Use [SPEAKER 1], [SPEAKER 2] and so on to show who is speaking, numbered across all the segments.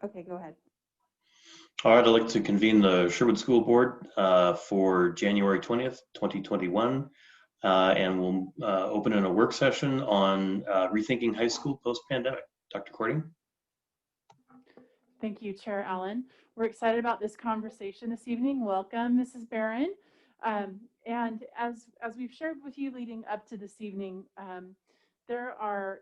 [SPEAKER 1] Okay, go ahead.
[SPEAKER 2] All right, I'd like to convene the Sherwood School Board for January 20th, 2021. And we'll open in a work session on rethinking high school post-pandemic. Dr. Cordy?
[SPEAKER 1] Thank you, Chair Allen. We're excited about this conversation this evening. Welcome, Mrs. Barron. And as we've shared with you leading up to this evening, there are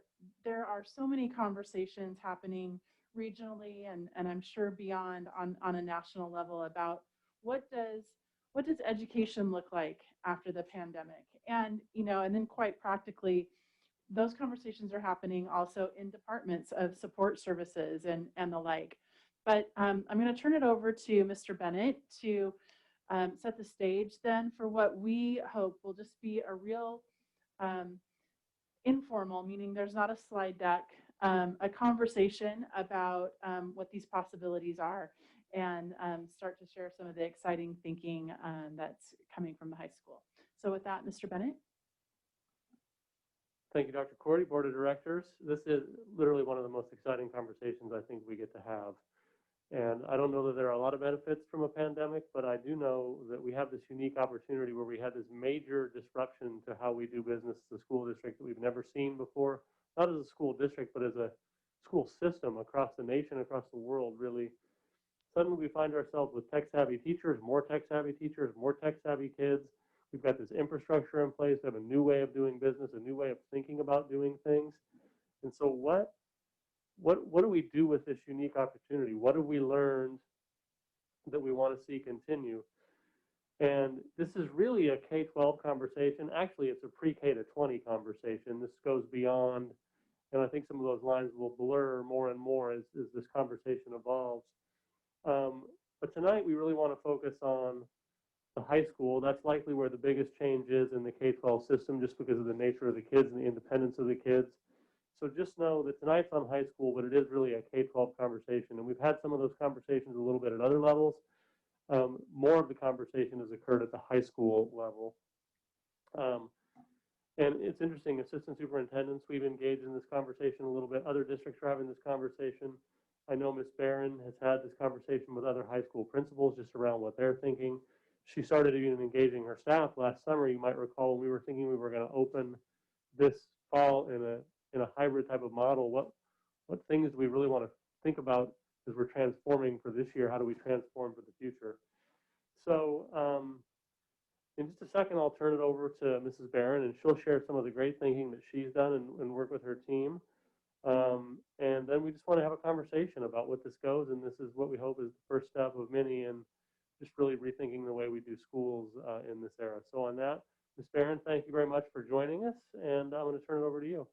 [SPEAKER 1] so many conversations happening regionally and I'm sure beyond on a national level about what does education look like after the pandemic, and and then quite practically those conversations are happening also in departments of support services and the like. But I'm going to turn it over to Mr. Bennett to set the stage then for what we hope will just be a real informal, meaning there's not a slide deck, a conversation about what these possibilities are, and start to share some of the exciting thinking that's coming from the high school. So with that, Mr. Bennett.
[SPEAKER 3] Thank you, Dr. Cordy, Board of Directors. This is literally one of the most exciting conversations I think we get to have. And I don't know that there are a lot of benefits from a pandemic, but I do know that we have this unique opportunity where we had this major disruption to how we do business as a school district that we've never seen before, not as a school district, but as a school system across the nation, across the world, really. Suddenly we find ourselves with tech-savvy teachers, more tech-savvy teachers, more tech-savvy kids. We've got this infrastructure in place. We have a new way of doing business, a new way of thinking about doing things. And so what do we do with this unique opportunity? What have we learned that we want to see continue? And this is really a K-12 conversation. Actually, it's a pre-K to 20 conversation. This goes beyond, and I think some of those lines will blur more and more as this conversation evolves. But tonight, we really want to focus on the high school. That's likely where the biggest change is in the K-12 system, just because of the nature of the kids and the independence of the kids. So just know that tonight's on high school, but it is really a K-12 conversation. And we've had some of those conversations a little bit at other levels. More of the conversation has occurred at the high school level. And it's interesting, assistant superintendents, we've engaged in this conversation a little bit. Other districts are having this conversation. I know Ms. Barron has had this conversation with other high school principals just around what they're thinking. She started even engaging her staff last summer. You might recall when we were thinking we were going to open this fall in a hybrid type of model. What things do we really want to think about as we're transforming for this year? How do we transform for the future? So in just a second, I'll turn it over to Mrs. Barron, and she'll share some of the great thinking that she's done and work with her team. And then we just want to have a conversation about what this goes, and this is what we hope is the first step of many in just really rethinking the way we do schools in this era. So on that, Ms. Barron, thank you very much for joining us, and I'm going to turn it over to you.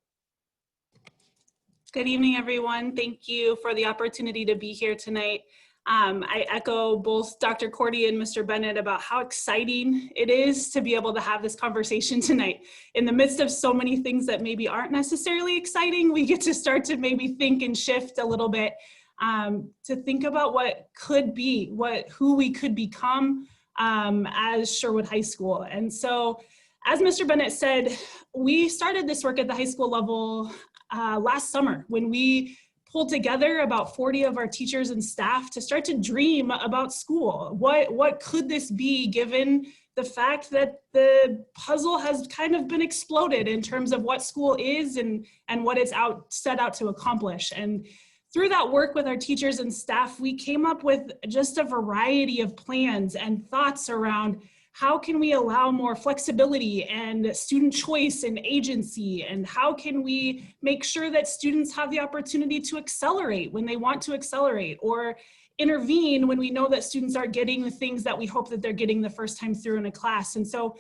[SPEAKER 4] Good evening, everyone. Thank you for the opportunity to be here tonight. I echo both Dr. Cordy and Mr. Bennett about how exciting it is to be able to have this conversation tonight. In the midst of so many things that maybe aren't necessarily exciting, we get to start to maybe think and shift a little bit to think about what could be, who we could become as Sherwood High School. And so, as Mr. Bennett said, we started this work at the high school level last summer when we pulled together about 40 of our teachers and staff to start to dream about school. What could this be, given the fact that the puzzle has kind of been exploded in terms of what school is and what it's set out to accomplish. And through that work with our teachers and staff, we came up with just a variety of plans and thoughts around how can we allow more flexibility and student choice and agency, and how can we make sure that students have the opportunity to accelerate when they want to accelerate, or intervene when we know that students aren't getting the things that we hope that they're getting the first time through in a class. And so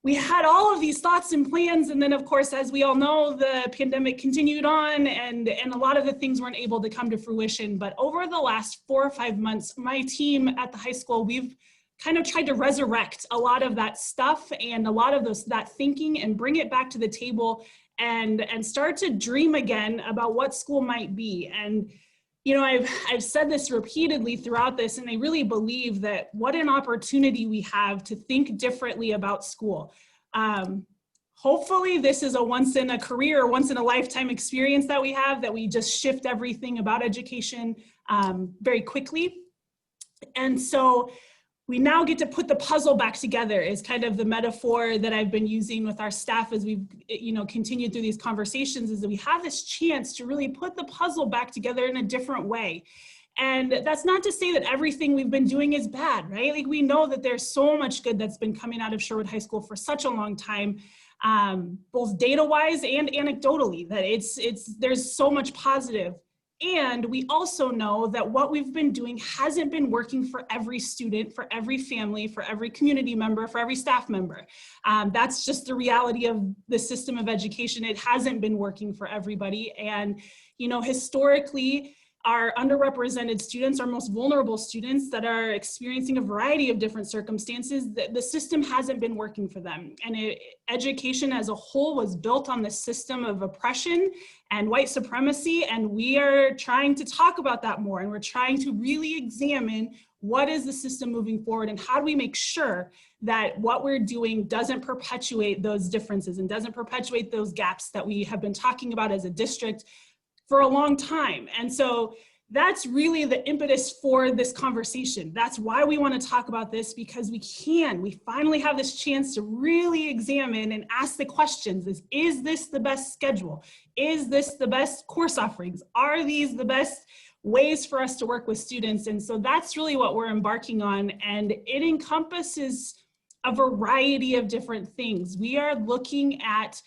[SPEAKER 4] we had all of these thoughts and plans, and then of course, as we all know, the pandemic continued on, and a lot of the things weren't able to come to fruition. But over the last 4 or 5 months, my team at the high school, we've kind of tried to resurrect a lot of that stuff and a lot of that thinking and bring it back to the table and start to dream again about what school might be. And you know, I've said this repeatedly throughout this, and I really believe that what an opportunity we have to think differently about school. hopefully this is a once in a career, once in a lifetime experience that we have, that we just shift everything about education very quickly. And so we now get to put the puzzle back together is kind of the metaphor that I've been using with our staff as we've continued through these conversations, is that we have this chance to really put the puzzle back together in a different way. And that's not to say that everything we've been doing is bad, right? Like, we know that there's so much good that's been coming out of Sherwood High School for such a long time, both data-wise and anecdotally, that there's so much positive. And we also know that what we've been doing hasn't been working for every student, for every family, for every community member, for every staff member. That's just the reality of the system of education. It hasn't been working for everybody. And, historically, our underrepresented students, our most vulnerable students that are experiencing a variety of different circumstances, the system hasn't been working for them. And education as a whole was built on the system of oppression and white supremacy. And we are trying to talk about that more. And we're trying to really examine what is the system moving forward, and how do we make sure that what we're doing doesn't perpetuate those differences and doesn't perpetuate those gaps that we have been talking about as a district for a long time. And so that's really the impetus for this conversation. That's why we want to talk about this, because we finally have this chance to really examine and ask the questions. Is this the best schedule? Is this the best course offerings? Are these the best ways for us to work with students? And so that's really what we're embarking on. And it encompasses a variety of different things. We are looking at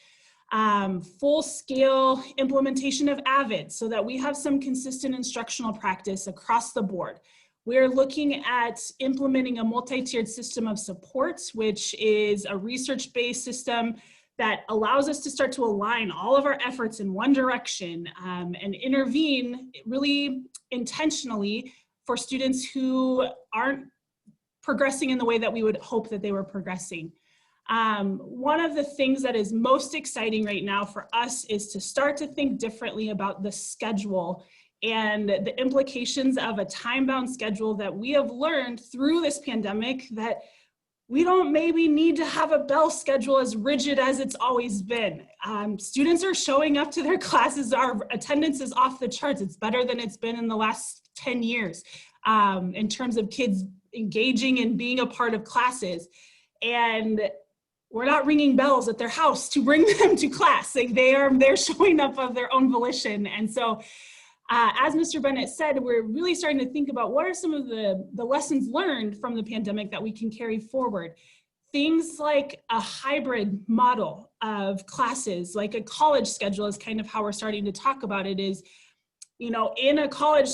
[SPEAKER 4] full-scale implementation of AVID so that we have some consistent instructional practice across the board. We're looking at implementing a multi-tiered system of supports, which is a research-based system that allows us to start to align all of our efforts in one direction and intervene really intentionally for students who aren't progressing in the way that we would hope that they were progressing. One of the things that is most exciting right now for us is to start to think differently about the schedule and the implications of a time-bound schedule that we have learned through this pandemic, that we don't maybe need to have a bell schedule as rigid as it's always been. Students are showing up to their classes. Our attendance is off the charts. It's better than it's been in the last 10 years in terms of kids engaging and being a part of classes. And we're not ringing bells at their house to bring them to class. Like, they're showing up of their own volition. And so, as Mr. Bennett said, we're really starting to think about what are some of the lessons learned from the pandemic that we can carry forward. Things like a hybrid model of classes, like a college schedule is kind of how we're starting to talk about it. Is, in a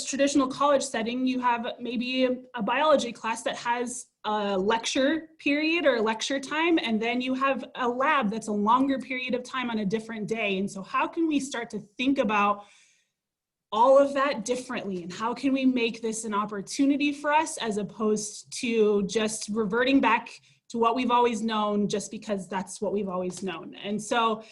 [SPEAKER 4] traditional college setting, you have maybe a biology class that has a lecture period or lecture time, and then you have a lab that's a longer period of time on a different day. And so how can we start to think about all of that differently, and how can we make this an opportunity for us as opposed to just reverting back to what we've always known just because that's what we've always known? And so,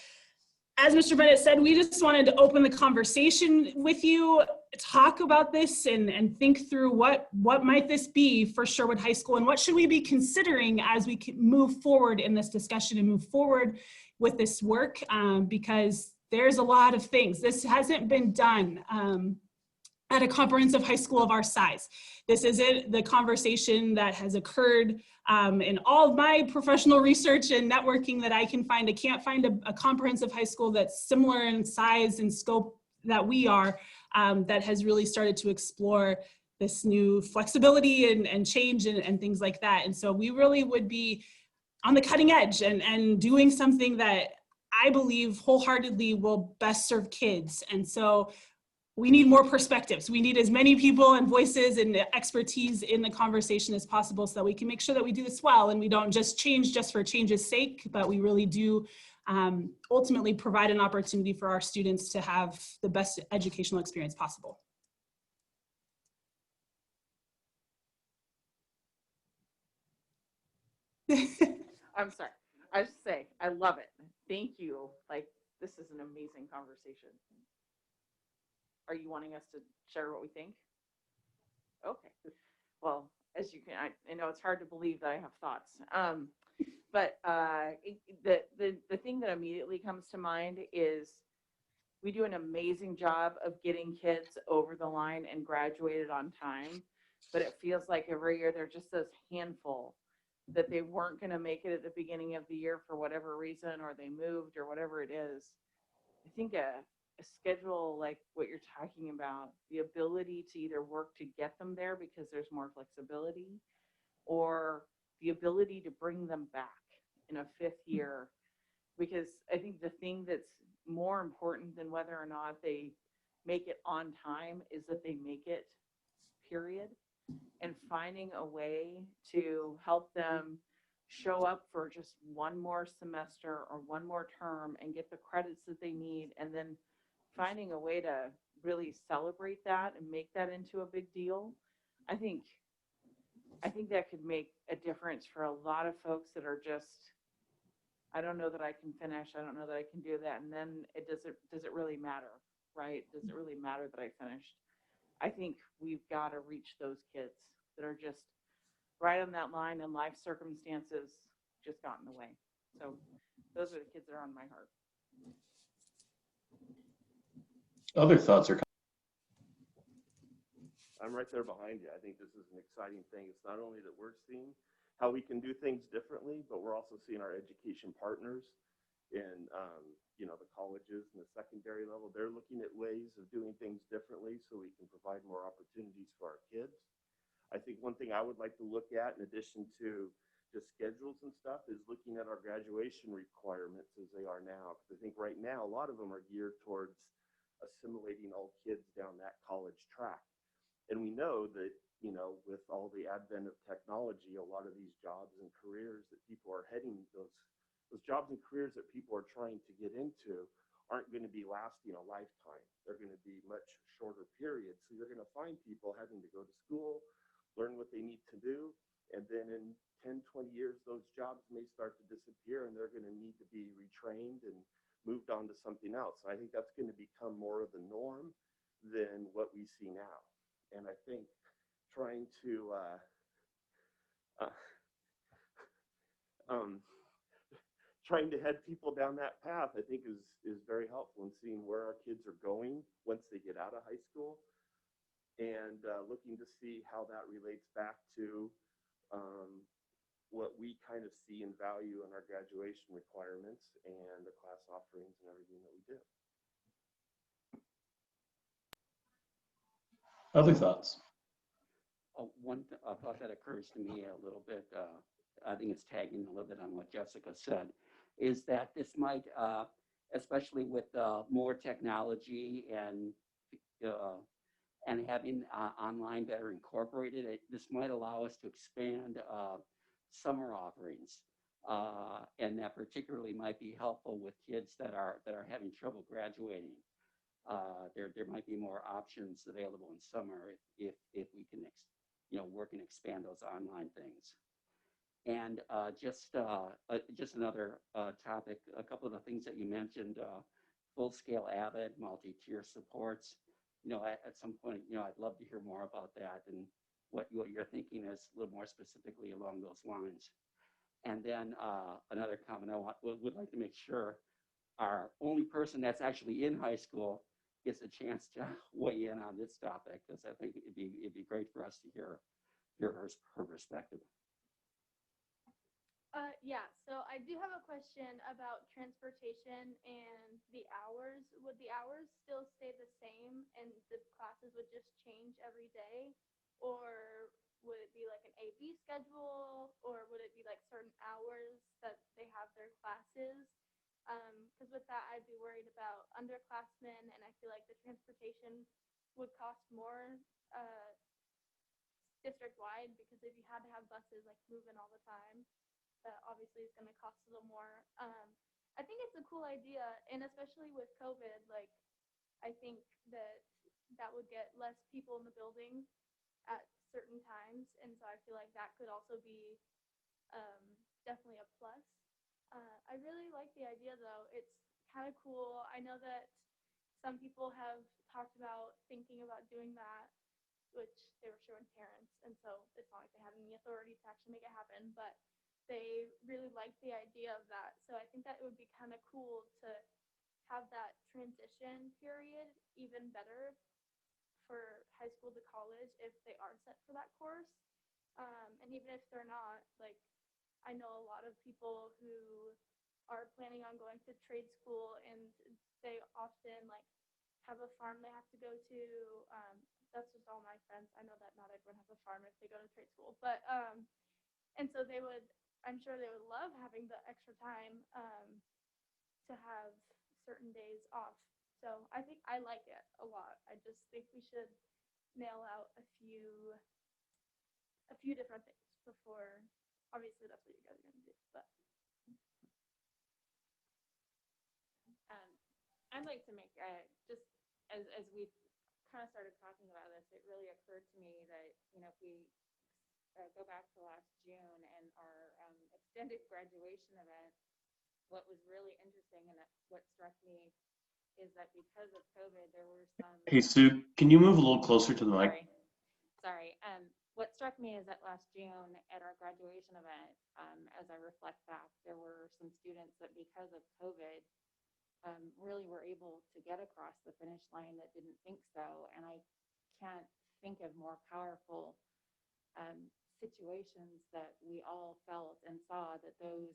[SPEAKER 4] as Mr. Bennett said, we just wanted to open the conversation with you, talk about this, and think through what might this be for Sherwood High School, and what should we be considering as we move forward in this discussion and move forward with this work, because there's a lot of things. This hasn't been done at a comprehensive high school of our size. This isn't the conversation that has occurred in all of my professional research and networking that I can find. I can't find a comprehensive high school that's similar in size and scope that we are, that has really started to explore this new flexibility and change and things like that. And so we really would be on the cutting edge and doing something that I believe wholeheartedly will best serve kids. And so we need more perspectives. We need as many people and voices and expertise in the conversation as possible so that we can make sure that we do this well and we don't just change just for change's sake, but we really do ultimately provide an opportunity for our students to have the best educational experience possible.
[SPEAKER 5] I'm sorry. I just say, I love it. Thank you. Like, this is an amazing conversation. Are you wanting us to share what we think? Okay. Well, as you can, I know it's hard to believe that I have thoughts. But the thing that immediately comes to mind is we do an amazing job of getting kids over the line and graduated on time, but it feels like every year there's just this handful that they weren't going to make it at the beginning of the year for whatever reason, or they moved or whatever it is. I think a schedule like what you're talking about, the ability to either work to get them there because there's more flexibility, or the ability to bring them back in a fifth year. Because I think the thing that's more important than whether or not they make it on time is that they make it, period. And finding a way to help them show up for just one more semester or one more term and get the credits that they need, and then finding a way to really celebrate that and make that into a big deal. I think I think that could make a difference for a lot of folks that are just, I don't know that I can finish. I don't know that I can do that. And then does it really matter, right? Does it really matter that I finished? I think we've got to reach those kids that are just right on that line, and life circumstances just got in the way. So those are the kids that are on my heart.
[SPEAKER 2] Other thoughts or
[SPEAKER 6] I'm right there behind you. I think this is an exciting thing. It's not only that we're seeing how we can do things differently, but we're also seeing our education partners in, the colleges and the secondary level. They're looking at ways of doing things differently so we can provide more opportunities for our kids. I think one thing I would like to look at, in addition to just schedules and stuff, is looking at our graduation requirements as they are now. Because I think right now, a lot of them are geared towards assimilating all kids down that college track. And we know that, with all the advent of technology, a lot of these jobs and careers that people are heading, those jobs and careers that people are trying to get into aren't going to be lasting a lifetime. They're going to be much shorter periods. So you're going to find people having to go to school, learn what they need to do, and then in 10, 20 years, those jobs may start to disappear and they're going to need to be retrained and moved on to something else. So I think that's going to become more of the norm than what we see now. And I think trying to trying to head people down that path, I think is very helpful in seeing where our kids are going once they get out of high school, and looking to see how that relates back to what we kind of see and value in our graduation requirements and the class offerings and everything that we do.
[SPEAKER 2] other thoughts?
[SPEAKER 7] One thought that occurs to me a little bit, I think it's tagging a little bit on what Jessica said, is that this might, especially with more technology and having online better incorporated, this might allow us to expand summer offerings, and that particularly might be helpful with kids that are having trouble graduating. There might be more options available in summer if we can work and expand those online things. And just another topic, a couple of the things that you mentioned, full-scale AVID, multi-tier supports. At some point, I'd love to hear more about that and what you're thinking is a little more specifically along those lines. And then another comment, would like to make sure our only person that's actually in high school gets a chance to weigh in on this topic, because I think it'd be great for us to hear her perspective.
[SPEAKER 8] Yeah, so I do have a question about transportation and the hours. Would the hours still stay the same and the classes would just change every day? Or would it be like an AB schedule? Or would it be like certain hours that they have their classes? Because with that, I'd be worried about underclassmen, and I feel like the transportation would cost more district-wide, because if you had to have buses like moving all the time, that obviously is going to cost a little more. I think it's a cool idea, and especially with COVID, like I think that would get less people in the building at certain times, and so I feel like that could also be definitely a plus. I really like the idea though. It's kind of cool. I know that some people have talked about thinking about doing that, which they were showing parents, and so it's not like they have any authority to actually make it happen, but they really liked the idea of that. So I think that it would be kind of cool to have that transition period even better for high school to college if they are set for that course. And even if they're not, like, I know a lot of people who are planning on going to trade school and they often like have a farm they have to go to. That's just all my friends. I know that not everyone has a farm if they go to trade school, but and so they would, I'm sure they would love having the extra time to have certain days off. So I think I like it a lot. I just think we should nail out a few different things before. Obviously, that's what you guys are gonna do, but
[SPEAKER 5] I'd like to make just as we kind of started talking about this, it really occurred to me that if we go back to last June and our extended graduation event, what was really interesting and what struck me is that because of COVID, there were some.
[SPEAKER 2] Hey, Sue, can you move a little closer to the mic?
[SPEAKER 5] Sorry. What struck me is that last June at our graduation event, as I reflect back, there were some students that because of COVID really were able to get across the finish line that didn't think so. And I can't think of more powerful situations that we all felt and saw that those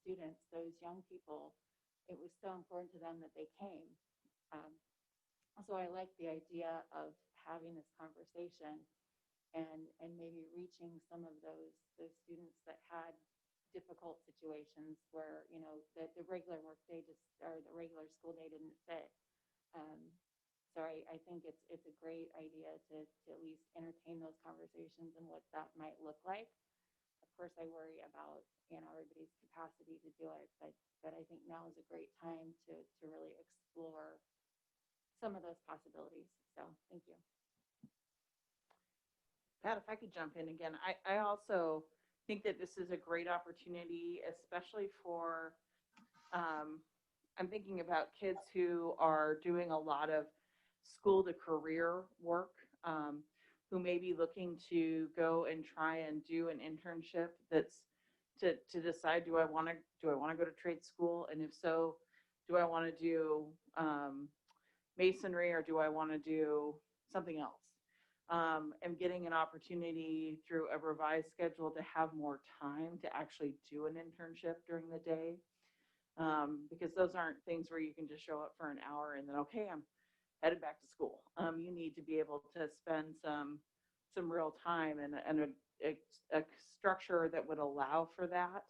[SPEAKER 5] students, those young people, it was so important to them that they came. So I like the idea of having this conversation and maybe reaching some of those students that had difficult situations where the regular work day or the regular school day didn't fit. So I think it's a great idea to at least entertain those conversations and what that might look like. Of course, I worry about everybody's capacity to do it, but I think now is a great time to really explore some of those possibilities. So thank you. Pat, if I could jump in again, I also think that this is a great opportunity, especially for, I'm thinking about kids who are doing a lot of school to career work, who may be looking to go and try and do an internship that's to decide, do I want to go to trade school? And if so, do I want to do masonry or do I want to do something else? And getting an opportunity through a revised schedule to have more time to actually do an internship during the day. Because those aren't things where you can just show up for an hour and then, okay, I'm headed back to school. You need to be able to spend some real time and a structure that would allow for that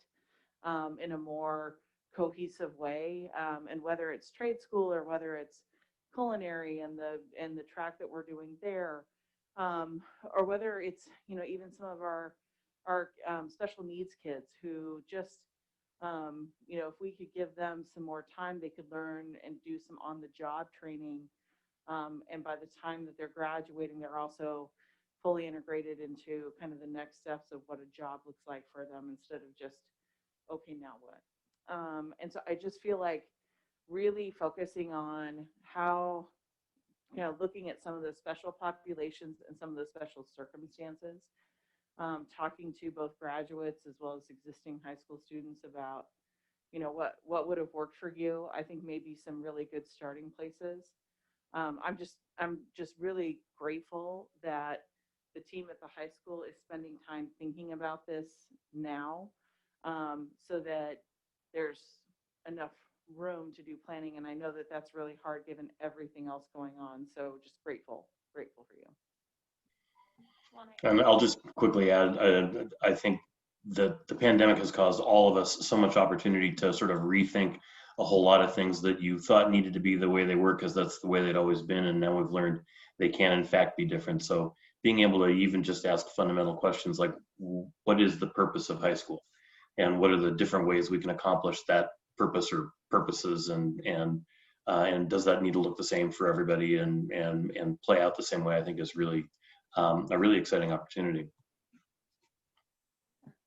[SPEAKER 5] in a more cohesive way. And whether it's trade school or whether it's culinary and the track that we're doing there, or whether it's even some of our special needs kids who just if we could give them some more time, they could learn and do some on-the-job training. And by the time that they're graduating, they're also fully integrated into kind of the next steps of what a job looks like for them instead of just, okay, now what? And so I just feel like really focusing on how, looking at some of the special populations and some of the special circumstances, talking to both graduates as well as existing high school students about, what would have worked for you. I think maybe some really good starting places. I'm just really grateful that the team at the high school is spending time thinking about this now, so that there's enough room to do planning. And I know that that's really hard given everything else going on. So just grateful for you.
[SPEAKER 2] And I'll just quickly add, I think that the pandemic has caused all of us so much opportunity to sort of rethink a whole lot of things that you thought needed to be the way they were because that's the way they'd always been. And now we've learned they can in fact be different. So being able to even just ask fundamental questions like, what is the purpose of high school? And what are the different ways we can accomplish that purpose or purposes, and does that need to look the same for everybody and play out the same way, I think is really a really exciting opportunity.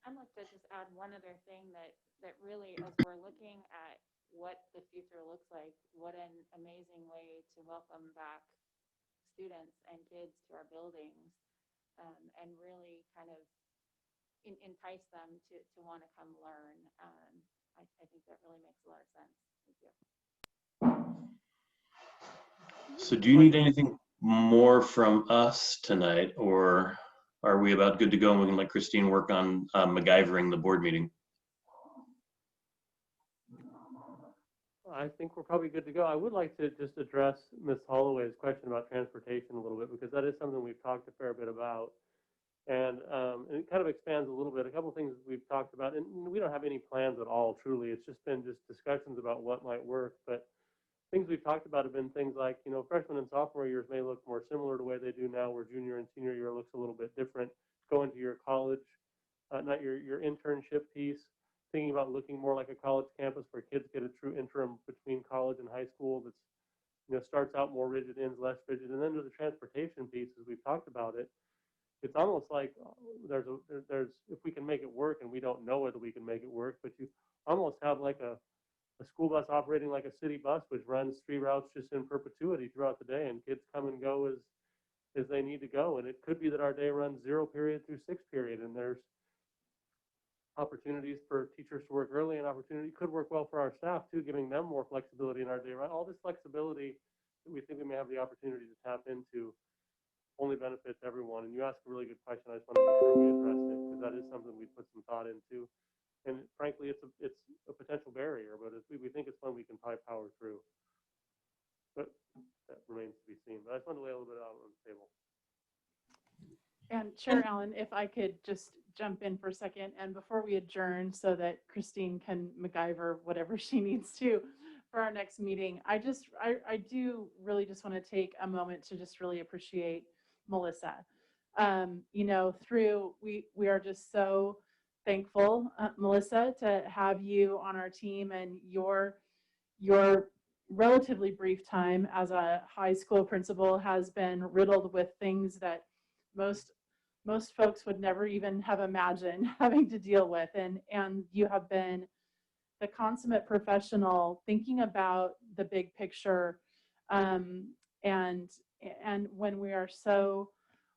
[SPEAKER 5] I'd like to just add one other thing that really, as we're looking at what the future looks like, what an amazing way to welcome back students and kids to our buildings, and really kind of,
[SPEAKER 9] entice them to want to come learn. I think that really makes a lot of sense. Thank you.
[SPEAKER 2] So do you need anything more from us tonight, or are we about good to go and we can let Christine work on MacGyvering the board meeting?
[SPEAKER 3] I think we're probably good to go. I would like to just address Ms. Holloway's question about transportation a little bit, because that is something we've talked a fair bit about. And it kind of expands a little bit. A couple of things we've talked about, and we don't have any plans at all, truly. It's just been just discussions about what might work. But things we've talked about have been things like, you know, freshman and sophomore years may look more similar to the way they do now, where junior and senior year looks a little bit different. Going to your college, not your internship piece, thinking about looking more like a college campus where kids get a true interim between college and high school that's, you know, starts out more rigid, ends less rigid. And then to the transportation piece, as we've talked about it, it's almost like there's if we can make it work, and we don't know whether we can make it work, but you almost have like a school bus operating like a city bus, which runs 3 routes just in perpetuity throughout the day, and kids come and go as they need to go. And it could be that our day runs 0 period through 6 period, and there's opportunities for teachers to work early, and opportunity could work well for our staff too, giving them more flexibility in our day, right? All this flexibility that we think we may have the opportunity to tap into only benefits everyone. And you asked a really good question. I just want to make sure we address it, because that is something we put some thought into. And frankly, it's a potential barrier, but we think it's one we can probably power through. But that remains to be seen. But I just want to lay a little bit out on the table.
[SPEAKER 1] And Chair Allen, if I could just jump in for a second, and before we adjourn so that Christine can MacGyver whatever she needs to for our next meeting, I do really just want to take a moment to just really appreciate Melissa. You know, we are just so thankful, Melissa, to have you on our team, and your relatively brief time as a high school principal has been riddled with things that most folks would never even have imagined having to deal with, and you have been the consummate professional thinking about the big picture, and when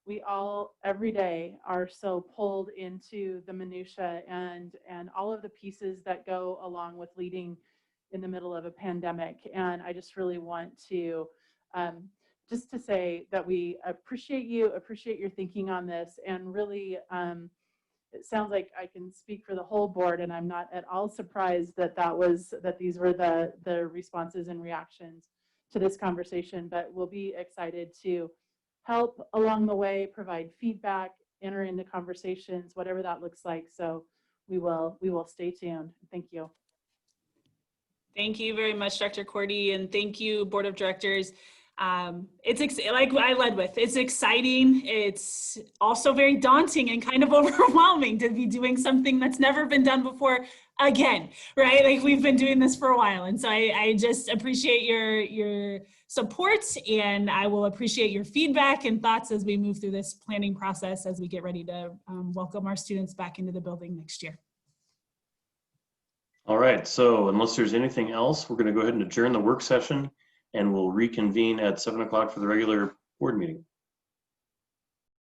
[SPEAKER 1] we all every day are so pulled into the minutia and all of the pieces that go along with leading in the middle of a pandemic. And I just really want to just to say that we appreciate your thinking on this, and really it sounds like I can speak for the whole board, and I'm not at all surprised that these were the responses and reactions to this conversation. But we'll be excited to help along the way, provide feedback, enter into conversations, whatever that looks like. So we will stay tuned. Thank you.
[SPEAKER 4] Thank you very much, Dr. Cordy, and thank you, Board of Directors. It's like I led with, it's exciting. It's also very daunting and kind of overwhelming to be doing something that's never been done before again, right? Like, we've been doing this for a while. And so I just appreciate your support, and I will appreciate your feedback and thoughts as we move through this planning process as we get ready to welcome our students back into the building next year.
[SPEAKER 2] All right, so unless there's anything else, we're going to go ahead and adjourn the work session, and we'll reconvene at 7 o'clock for the regular board meeting.